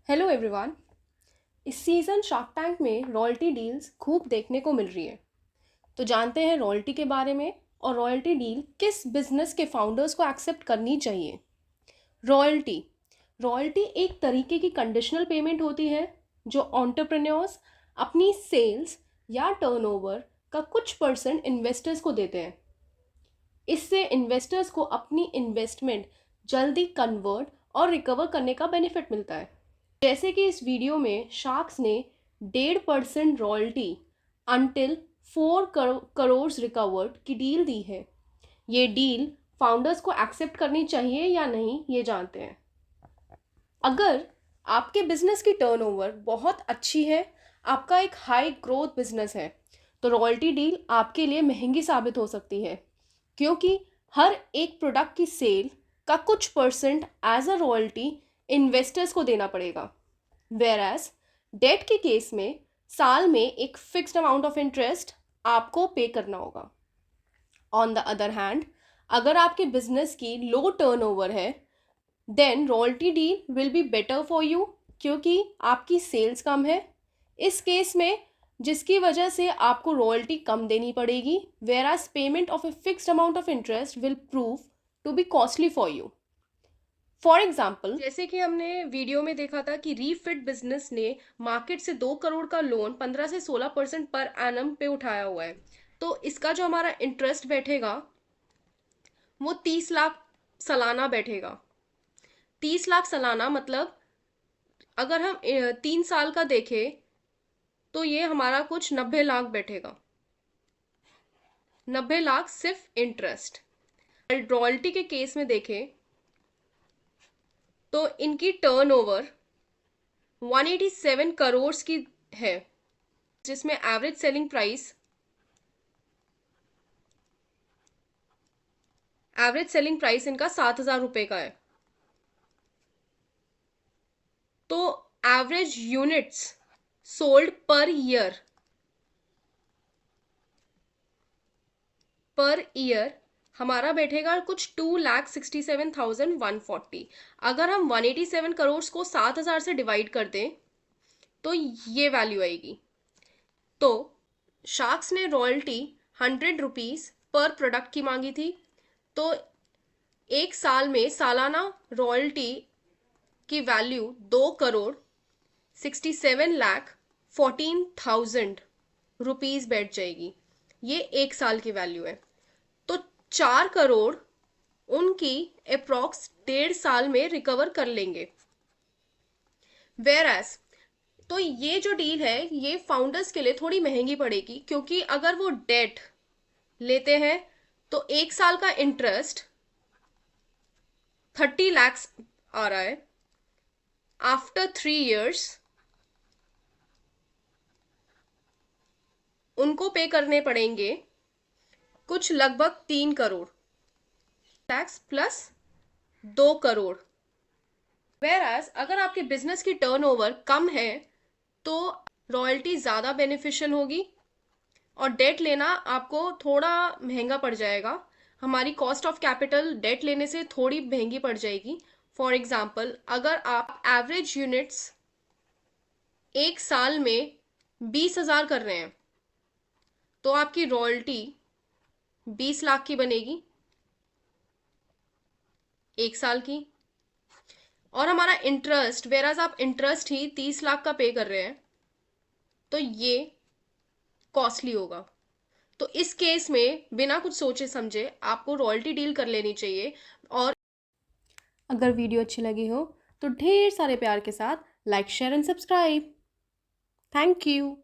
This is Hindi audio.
Hello everyone. इस सीज़न शार्क टैंक में रॉयल्टी डील्स खूब देखने को मिल रही है। तो जानते हैं रॉयल्टी के बारे में और रॉयल्टी डील किस बिजनेस के फाउंडर्स को एक्सेप्ट करनी चाहिए। रॉयल्टी रॉयल्टी एक तरीके की कंडीशनल पेमेंट होती है जो एंटरप्रेन्योर्स अपनी सेल्स या टर्नओवर का कुछ परसेंट इन्वेस्टर्स को देते हैं। इससे इन्वेस्टर्स को अपनी इन्वेस्टमेंट जल्दी कन्वर्ट और रिकवर करने का बेनिफिट मिलता है। जैसे कि इस वीडियो में शार्क्स ने 1.5% रॉयल्टी अंटिल 4 करोड़ रिकवर्ड की डील दी है। ये डील फाउंडर्स को एक्सेप्ट करनी चाहिए या नहीं, ये जानते हैं। अगर आपके बिजनेस की टर्नओवर बहुत अच्छी है, आपका एक हाई ग्रोथ बिजनेस है, तो रॉयल्टी डील आपके लिए महंगी साबित हो सकती है, क्योंकि हर एक प्रोडक्ट की सेल का कुछ percent as a royalty investors को देना पड़ेगा। वेरएज डेट के केस में साल में एक फिक्स्ड अमाउंट ऑफ इंटरेस्ट आपको पे करना होगा। ऑन द अदर हैंड, अगर आपके बिजनेस की लो टर्नओवर है, then royalty deal will be better for you, क्योंकि आपकी सेल्स कम है इस केस में, जिसकी वजह से आपको रॉयल्टी कम देनी पड़ेगी। Whereas payment of a fixed amount of interest will prove to be costly for you. For example, जैसे कि हमने वीडियो में देखा था कि रीफिट बिजनेस ने मार्केट से 2 करोड़ का लोन 15 से 16% पर एनम पे उठाया हुआ है। तो इसका जो हमारा इंटरेस्ट बैठेगा वो 30 लाख सालाना बैठेगा। 30 लाख सालाना मतलब अगर हम 3 साल का देखें तो ये हमारा कुछ 90 लाख बैठेगा। 90 लाख सिर्फ इंटरेस्ट। रॉयल्टी के केस में देखें तो इनकी टर्नओवर 187 करोड़ की है, जिसमें एवरेज सेलिंग प्राइस इनका 7,000 रुपए का है। तो average units sold per year हमारा बैठेगा कुछ 2,67,140। अगर हम 187 करोड़ को 7,000 से डिवाइड कर दें तो ये वैल्यू आएगी। तो शार्क्स ने रॉयल्टी 100 रुपीज पर प्रोडक्ट की मांगी थी, तो एक साल में सालाना रॉयल्टी की वैल्यू 2,67,14,000 रुपीज बैठ जाएगी। ये एक साल की वैल्यू है। तो 4 करोड़ उनकी अप्रॉक्स 1.5 साल में रिकवर कर लेंगे। वेरएज तो ये जो डील है ये फाउंडर्स के लिए थोड़ी महंगी पड़ेगी, क्योंकि अगर वो डेट लेते हैं तो एक साल का इंटरेस्ट 30 लाख आ रहा है। आफ्टर 3 years उनको पे करने पड़ेंगे कुछ लगभग 3 crore tax plus 2 crore. Whereas अगर आपके बिजनेस की टर्नओवर कम है तो रॉयल्टी ज़्यादा बेनिफिशियल होगी और डेट लेना आपको थोड़ा महंगा पड़ जाएगा। हमारी कॉस्ट ऑफ कैपिटल डेट लेने से थोड़ी महंगी पड़ जाएगी। फॉर एग्जाम्पल, अगर आप एवरेज यूनिट्स एक साल में 20,000 कर रहे हैं तो आपकी रॉयल्टी 20 लाख की बनेगी एक साल की। और हमारा इंटरेस्ट, वेराज आप इंटरेस्ट ही 30 लाख का पे कर रहे हैं, तो ये कॉस्टली होगा। तो इस केस में बिना कुछ सोचे समझे आपको रॉयल्टी डील कर लेनी चाहिए। और अगर वीडियो अच्छी लगी हो तो ढेर सारे प्यार के साथ like, share and subscribe. Thank you.